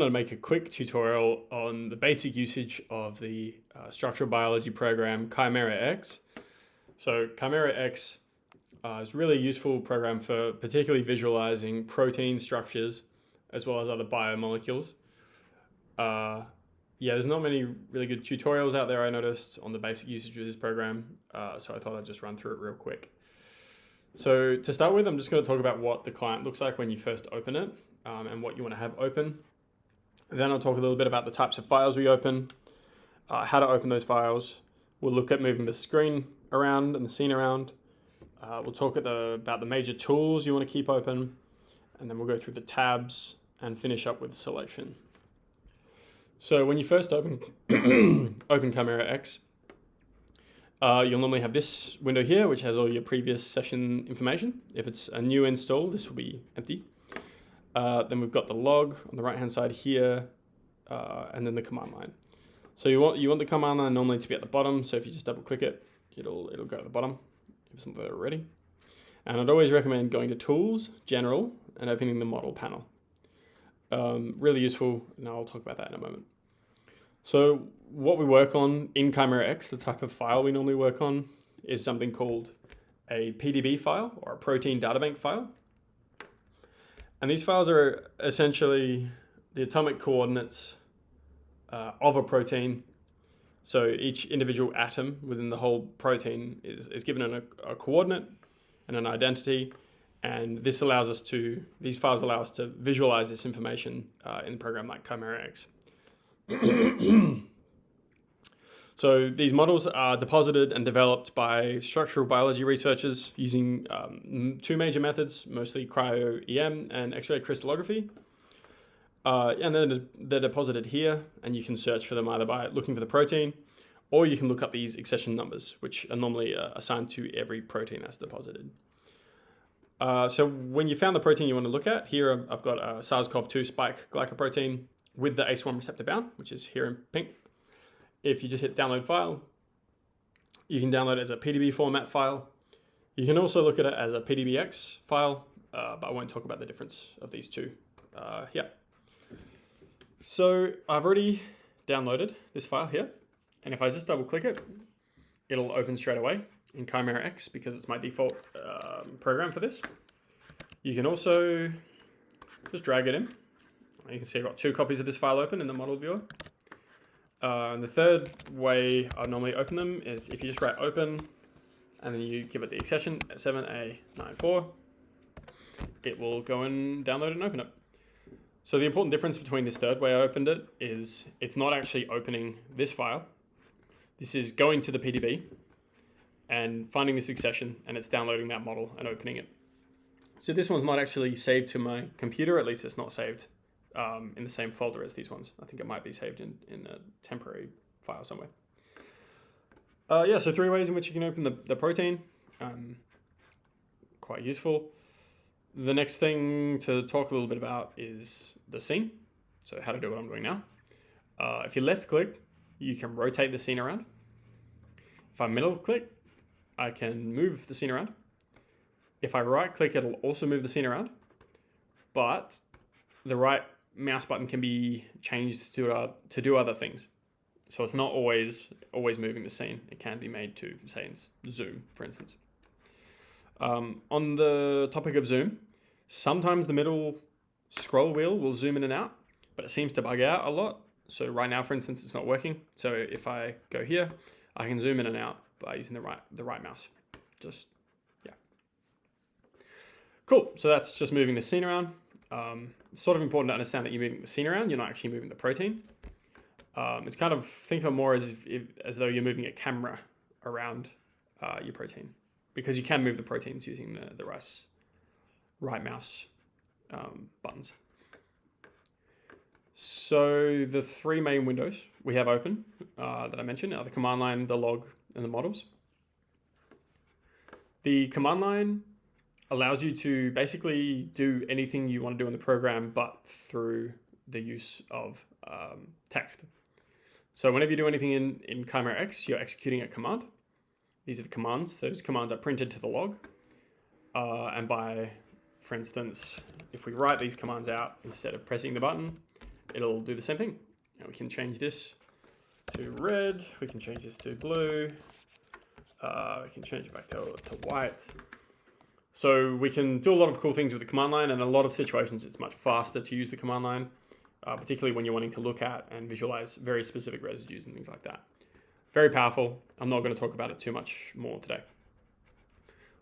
I'm going to make a quick tutorial on the basic usage of the structural biology program ChimeraX. So ChimeraX is a really useful program for particularly visualizing protein structures as well as other biomolecules. There's not many really good tutorials out there, I noticed, on the basic usage of this program, so I thought I'd just run through it real quick. So to start with, I'm just going to talk about what the client looks like when you first open it and what you want to have open. Then I'll talk a little bit about the types of files we open, how to open those files. We'll look at moving the screen around and the scene around. We'll talk about the major tools you want to keep open, and then we'll go through the tabs and finish up with selection. So when you first open ChimeraX, you'll normally have this window here, which has all your previous session information. If it's a new install, this will be empty. Then we've got the log on the right-hand side here, and then the command line. So you want the command line normally to be at the bottom. So if you just double-click it, it'll go to the bottom if it's not there already. And I'd always recommend going to Tools, General, and opening the Model panel. Really useful, and I'll talk about that in a moment. So what we work on in ChimeraX, the type of file we normally work on, is something called a PDB file, or a protein databank file. And these files are essentially the atomic coordinates of a protein. So each individual atom within the whole protein is given a coordinate and an identity. And these files allow us to visualize this information in a program like ChimeraX. So these models are deposited and developed by structural biology researchers using two major methods, mostly cryo-EM and X-ray crystallography. And then they're deposited here, and you can search for them either by looking for the protein, or you can look up these accession numbers, which are normally assigned to every protein that's deposited. So when you found the protein you want to look at, here I've got a SARS-CoV-2 spike glycoprotein with the ACE1 receptor bound, which is here in pink. If you just hit download file, you can download it as a PDB format file. You can also look at it as a PDBX file, but I won't talk about the difference of these two. So I've already downloaded this file here, and if I just double click it, it'll open straight away in ChimeraX because it's my default program for this. You can also just drag it in. You can see I've got 2 copies of this file open in the model viewer. And the third way I normally open them is if you just write open and then you give it the accession at 7A94, it will go and download and open it. So the important difference between this third way I opened it is it's not actually opening this file. This is going to the PDB and finding this accession, and it's downloading that model and opening it. So this one's not actually saved to my computer, at least it's not saved in the same folder as these ones. I think it might be saved in a temporary file somewhere. So 3 ways in which you can open the protein. Quite useful. The next thing to talk a little bit about is the scene. So how to do what I'm doing now. If you left click, you can rotate the scene around. If I middle click, I can move the scene around. If I right click, it'll also move the scene around. But the right mouse button can be changed to do other things. So it's not always moving the scene. It can be made to, say, zoom, for instance. On the topic of zoom, sometimes the middle scroll wheel will zoom in and out, but it seems to bug out a lot. So right now, for instance, it's not working. So if I go here, I can zoom in and out by using the right mouse. Cool. So that's just moving the scene around. It's sort of important to understand that you're moving the scene around. You're not actually moving the protein. It's kind of, think of it more as though you're moving a camera around your protein, because you can move the proteins using the right mouse buttons. So the 3 main windows we have open that I mentioned are the command line, the log, and the models. The command line allows you to basically do anything you want to do in the program, but through the use of text. So whenever you do anything in ChimeraX, you're executing a command. These are the commands. Those commands are printed to the log. And by, for instance, if we write these commands out instead of pressing the button, it'll do the same thing. And we can change this to red, we can change this to blue, we can change it back to white. So we can do a lot of cool things with the command line, and in a lot of situations it's much faster to use the command line, particularly when you're wanting to look at and visualize very specific residues and things like that. Very powerful. I'm not going to talk about it too much more today.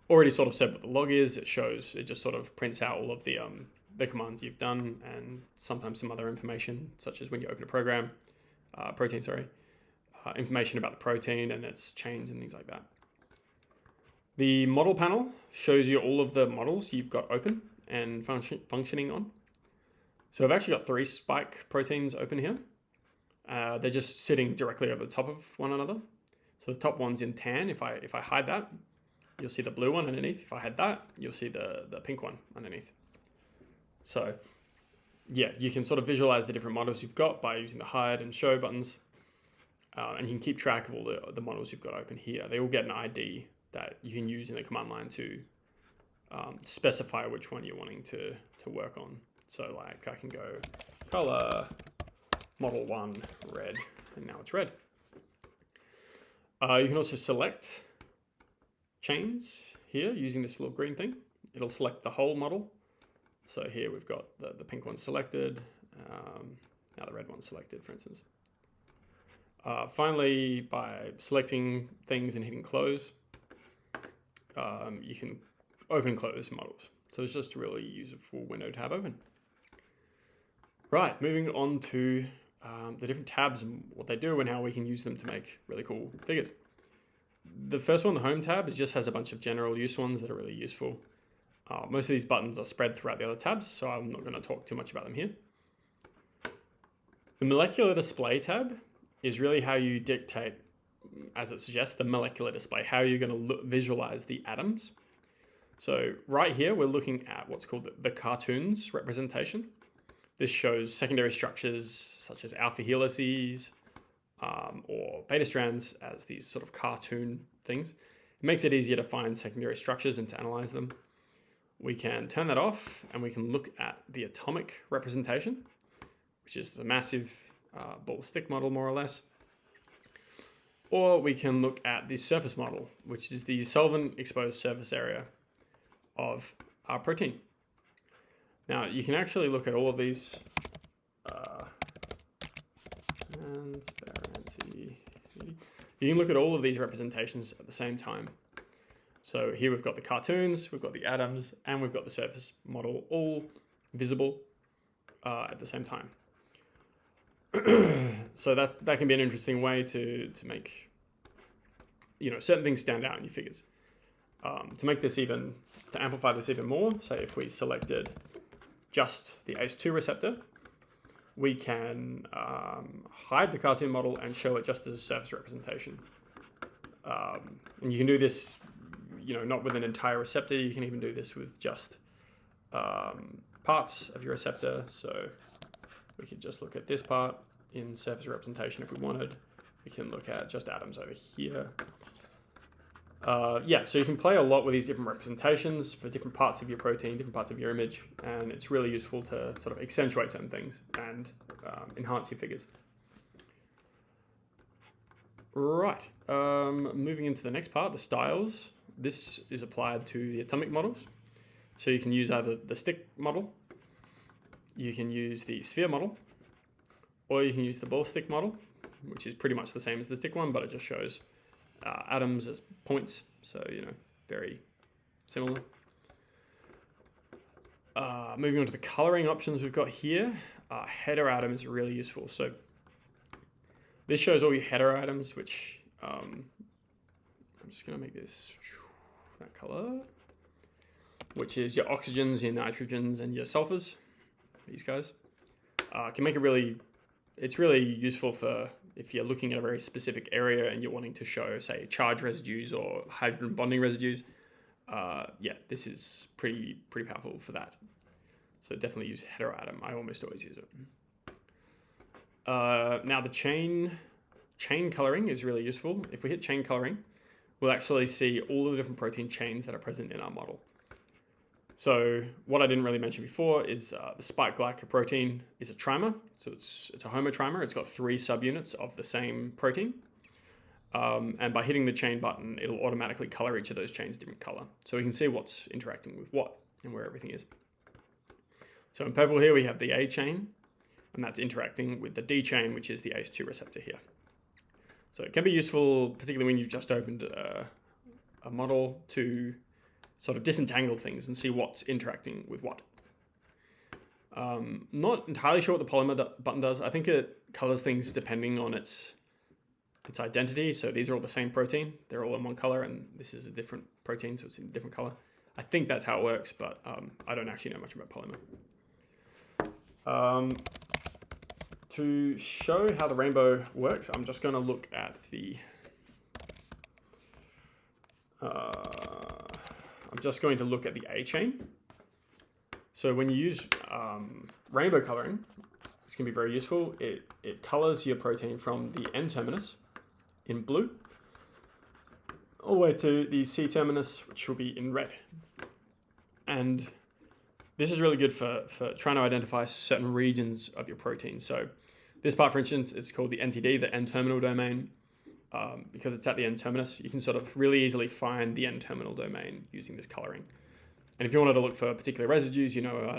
Already sort of said what the log is. It just sort of prints out all of the commands you've done, and sometimes some other information, such as when you open a program, information about the protein and its chains and things like that. The model panel shows you all of the models you've got open and functioning on. So I've actually got 3 spike proteins open here. They're just sitting directly over the top of one another. So the top one's in tan. If I hide that, you'll see the blue one underneath. If I hide that, you'll see the pink one underneath. So yeah, you can sort of visualize the different models you've got by using the hide and show buttons. And you can keep track of all the models you've got open here. They all get an ID that you can use in the command line to specify which one you're wanting to work on. So like I can go color model 1 red, and now it's red. You can also select chains here using this little green thing. It'll select the whole model. So here we've got the pink one selected, now the red one's selected, for instance. Finally, by selecting things and hitting close, you can open and close models. So it's just a really useful window to have open. Right, moving on to the different tabs and what they do and how we can use them to make really cool figures. The first one, the home tab, just has a bunch of general use ones that are really useful. Most of these buttons are spread throughout the other tabs, so I'm not going to talk too much about them here. The molecular display tab is really how you dictate, as it suggests, the molecular display, how you're going to visualize the atoms. So right here, we're looking at what's called the cartoons representation. This shows secondary structures such as alpha helices or beta strands as these sort of cartoon things. It makes it easier to find secondary structures and to analyze them. We can turn that off and we can look at the atomic representation, which is the massive ball stick model, more or less. Or we can look at the surface model, which is the solvent exposed surface area of our protein. Now you can actually look at all of these you can look at all of these representations at the same time. So here we've got the cartoons, we've got the atoms, and we've got the surface model all visible at the same time. So that can be an interesting way to make certain things stand out in your figures. To amplify this even more, say if we selected just the ACE2 receptor, we can hide the cartoon model and show it just as a surface representation. And you can do this, not with an entire receptor. You can even do this with just parts of your receptor. So we could just look at this part in surface representation if we wanted. We can look at just atoms over here. So you can play a lot with these different representations for different parts of your protein, different parts of your image, and it's really useful to sort of accentuate certain things and enhance your figures. Right, moving into the next part, the styles. This is applied to the atomic models. So you can use either the stick model, you can use the sphere model, or you can use the ball stick model, which is pretty much the same as the stick one, but it just shows atoms as points, so very similar. Moving on to the coloring options we've got here, header atom is really useful. So this shows all your header items, which I'm just going to make this that color, which is your oxygens, your nitrogens, and your sulfurs. These guys can make it's really useful for if you're looking at a very specific area and you're wanting to show, say, charge residues or hydrogen bonding residues. This is pretty powerful for that. So definitely use header atom. I almost always use it. Now the chain coloring is really useful. If we hit chain coloring, we'll actually see all of the different protein chains that are present in our model. So what I didn't really mention before is the spike glycoprotein is a trimer. So it's a homotrimer. It's got 3 subunits of the same protein. And by hitting the chain button, it'll automatically color each of those chains a different color. So we can see what's interacting with what and where everything is. So in purple here, we have the A chain, and that's interacting with the D chain, which is the ACE2 receptor here. So it can be useful, particularly when you've just opened a model, to sort of disentangle things and see what's interacting with what. Not entirely sure what the polymer button does. I think it colors things depending on its identity. So these are all the same protein. They're all in one color, and this is a different protein, so it's in a different color. I think that's how it works, but I don't actually know much about polymer. To show how the rainbow works, I'm just going to look at the A chain. So when you use rainbow coloring, this can be very useful. It colors your protein from the N terminus in blue all the way to the C terminus, which will be in red. And this is really good for trying to identify certain regions of your protein. So this part, for instance, it's called the NTD, the N-terminal domain. Because it's at the N-terminus, you can sort of really easily find the N-terminal domain using this coloring. And if you wanted to look for particular residues,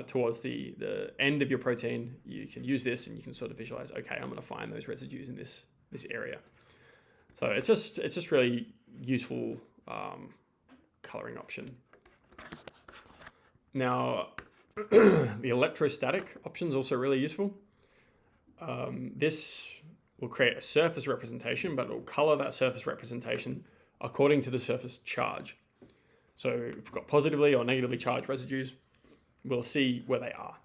towards the end of your protein, you can use this and you can sort of visualize, okay, I'm going to find those residues in this area. So it's just really useful coloring option. Now, the electrostatic option is also really useful. This will create a surface representation, but it will color that surface representation according to the surface charge. So if we've got positively or negatively charged residues, we'll see where they are.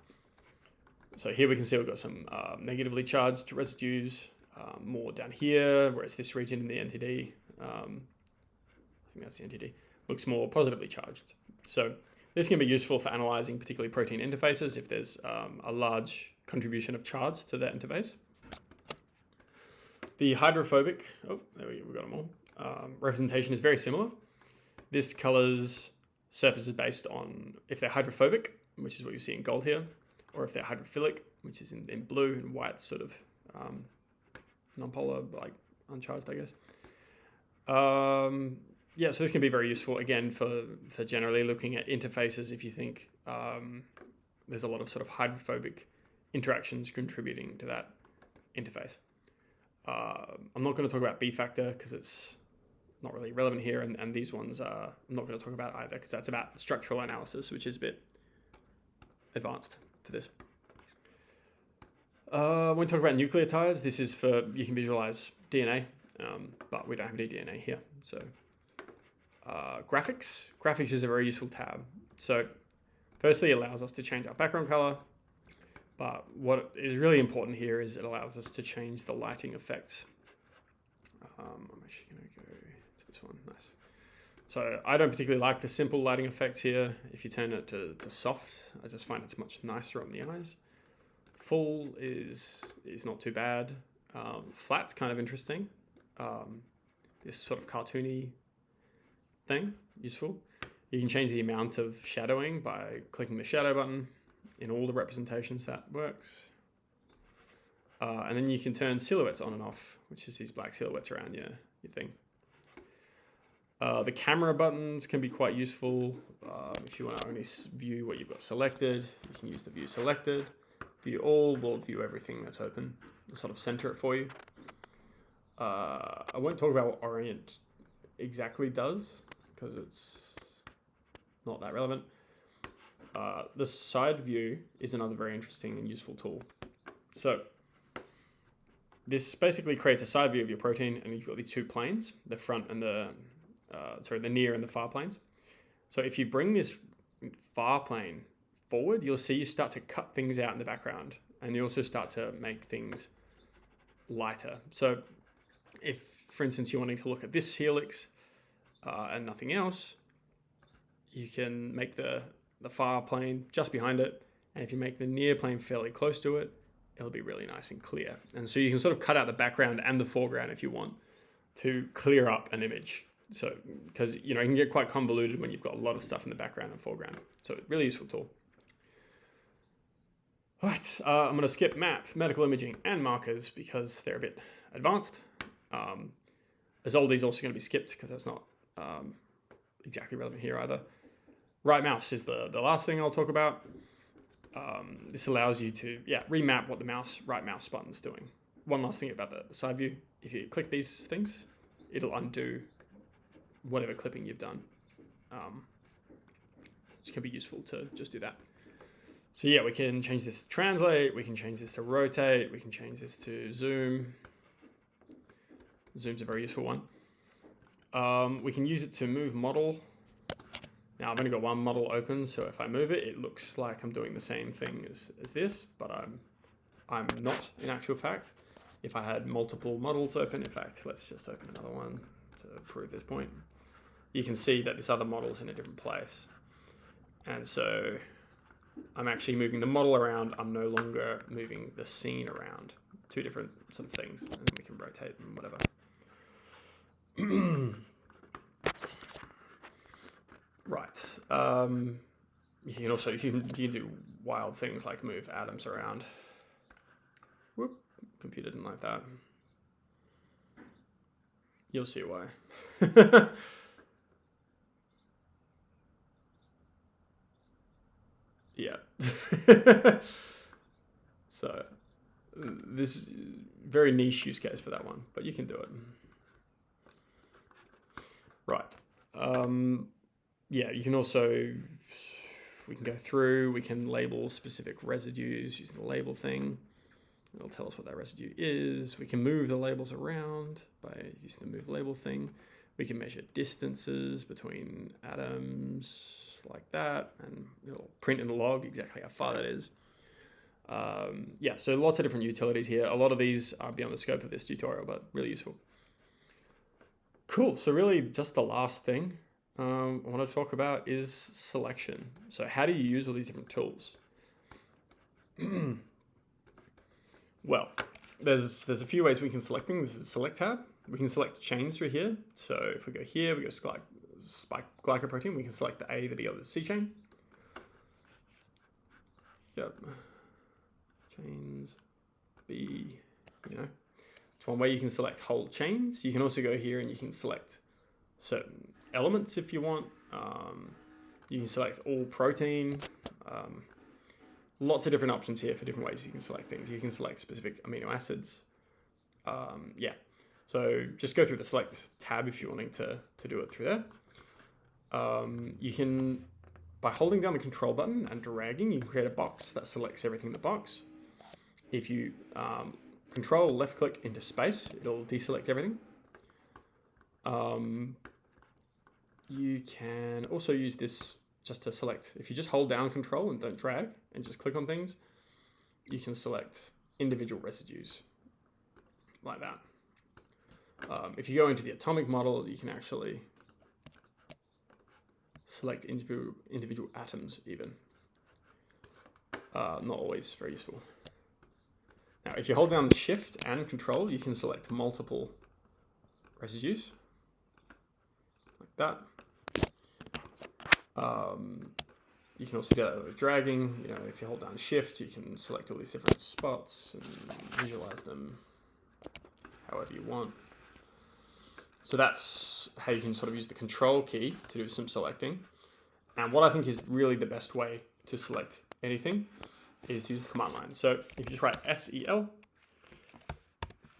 So here we can see we've got some negatively charged residues, more down here, whereas this region in the NTD, I think that's the NTD, looks more positively charged. So this can be useful for analyzing particularly protein interfaces if there's a large contribution of charge to that interface. The hydrophobic, we've got them all, representation is very similar. This colors surfaces based on if they're hydrophobic, which is what you see in gold here, or if they're hydrophilic, which is in blue, and white sort of non-polar, like uncharged, I guess. So this can be very useful, again, for generally looking at interfaces if you think there's a lot of sort of hydrophobic interactions contributing to that interface. I'm not going to talk about B factor because it's not really relevant here, and these ones I'm not going to talk about either because that's about structural analysis, which is a bit advanced for this. When we talk about nucleotides, this is for, you can visualize DNA, but we don't have any DNA here. So graphics is a very useful tab. So firstly, it allows us to change our background color, but what is really important here is it allows us to change the lighting effects. I'm actually going to go to this one. Nice. So I don't particularly like the simple lighting effects here. If you turn it to soft, I just find it's much nicer on the eyes. Full is not too bad. Flat's kind of interesting. This sort of cartoony thing, useful. You can change the amount of shadowing by clicking the shadow button. In all the representations, that works. And then you can turn silhouettes on and off, which is these black silhouettes around your thing. The camera buttons can be quite useful. If you want to only view what you've got selected, you can use the view selected. View all will view everything that's open. It'll sort of center it for you. I won't talk about what orient exactly does because it's not that relevant. The side view is another very interesting and useful tool. So this basically creates a side view of your protein, and you've got these two planes, the front and the near and the far planes. So if you bring this far plane forward, you'll see you start to cut things out in the background, and you also start to make things lighter. So if, for instance, you're wanting to look at this helix and nothing else, you can make the far plane just behind it, and if you make the near plane fairly close to it, it'll be really nice and clear. And so you can sort of cut out the background and the foreground if you want to clear up an image. So, because you can get quite convoluted when you've got a lot of stuff in the background and foreground. So, really useful tool. All right, I'm going to skip map, medical imaging, and markers because they're a bit advanced. Azoldi is also going to be skipped because that's not exactly relevant here either. Right mouse is the last thing I'll talk about. This allows you to remap what the right mouse button is doing. One last thing about the side view: if you click these things, it'll undo whatever clipping you've done. Which can be useful to just do that. So yeah, we can change this to translate, we can change this to rotate, we can change this to zoom. Zoom's a very useful one. We can use it to move model. Now I've only got one model open, so if I move it, it looks like I'm doing the same thing as this, but I'm not in actual fact. If I had multiple models open, in fact, let's just open another one to prove this point. You can see that this other model is in a different place. And so I'm actually moving the model around. I'm no longer moving the scene around. Two different sort of things. And then we can rotate and whatever. Right. You can also you can do wild things like move atoms around. Whoop. Computer didn't like that. You'll see why. Yeah. So this very niche use case for that one, but you can do it. Right. Yeah, you can also, we can go through, we can label specific residues using the label thing. It'll tell us what that residue is. We can move the labels around by using the move label thing. We can measure distances between atoms like that, and it'll print in the log exactly how far that is. Yeah, so lots of different utilities here. A lot of these are beyond the scope of this tutorial, but really useful. Cool, so really just the last thing I want to talk about is selection. So how do you use all these different tools? Well, there's a few ways we can select things. There's the select tab. We can select chains through here. So if we go here, we go spike glycoprotein. We can select the A, the B, or the C chain. Yep. Chains, B, It's one way you can select whole chains. You can also go here and you can select certain elements if you want. You can select all protein. Lots of different options here for different ways you can select things. You can select specific amino acids. Yeah, so just go through the select tab if you're wanting to do it through there. You can, by holding down the control button and dragging, you can create a box that selects everything in the box. If you control left click into space, it'll deselect everything. You can also use this just to select. If you just hold down control and don't drag and just click on things, you can select individual residues like that. If you go into the atomic model, you can actually select individual atoms even. Not always very useful. Now, if you hold down Shift and Control, you can select multiple residues like that. You can also do that with dragging. If you hold down Shift, you can select all these different spots and visualize them however you want. So that's how you can sort of use the Control key to do some selecting. And what I think is really the best way to select anything is to use the command line. So if you just write SEL,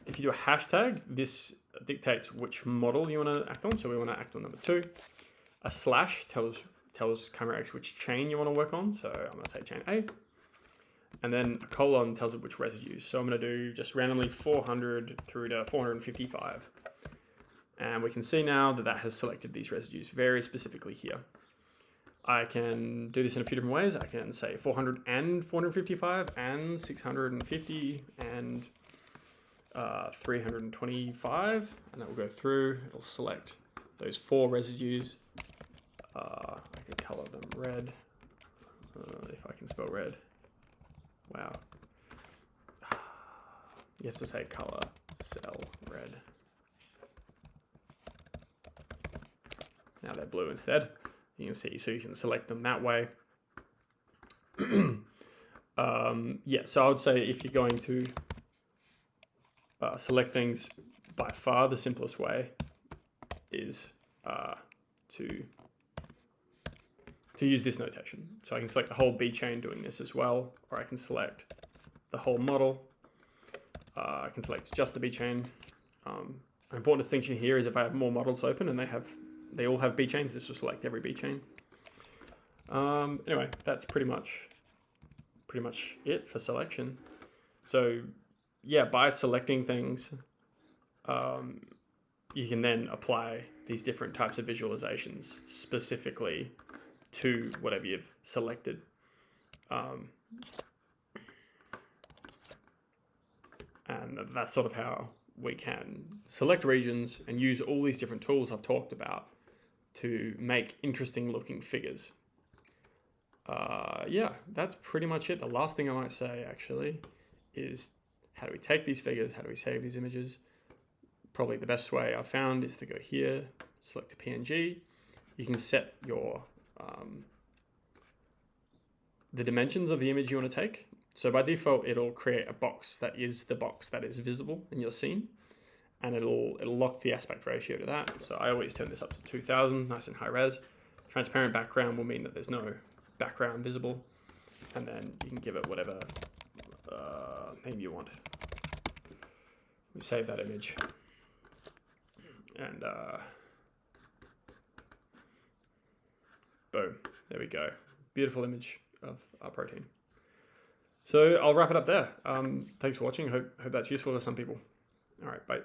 if you do a hashtag, this dictates which model you want to act on. So we want to act on number 2. A slash tells ChimeraX which chain you want to work on. So I'm going to say chain A. And then a colon tells it which residues. So I'm going to do just randomly 400 through to 455. And we can see now that has selected these residues very specifically here. I can do this in a few different ways. I can say 400 and 455 and 650 and 325, and that will go through. It'll select those 4 residues. I can color them red, if I can spell red. Wow. You have to say color cell red. Now they're blue instead. You can see, so you can select them that way. Yeah, so I would say if you're going to select things, by far the simplest way is to use this notation. So I can select the whole B chain doing this as well, or I can select the whole model. I can select just the B chain. An important distinction here is if I have more models open and they all have B chains, this will select every B chain. Anyway, that's pretty much it for selection. So yeah, by selecting things, you can then apply these different types of visualizations specifically to whatever you've selected. And that's sort of how we can select regions and use all these different tools I've talked about to make interesting looking figures. Yeah, that's pretty much it. The last thing I might say actually is, how do we take these figures? How do we save these images? Probably the best way I've found is to go here, select a PNG. You can set your the dimensions of the image you want to take. So by default, it'll create a box that is the box that is visible in your scene, and it'll lock the aspect ratio to that. So I always turn this up to 2000, nice and high res. Transparent background will mean that there's no background visible, and then you can give it whatever name you want. We save that image, and boom, there we go. Beautiful image of our protein. So I'll wrap it up there. Thanks for watching. Hope that's useful to some people. All right, bye.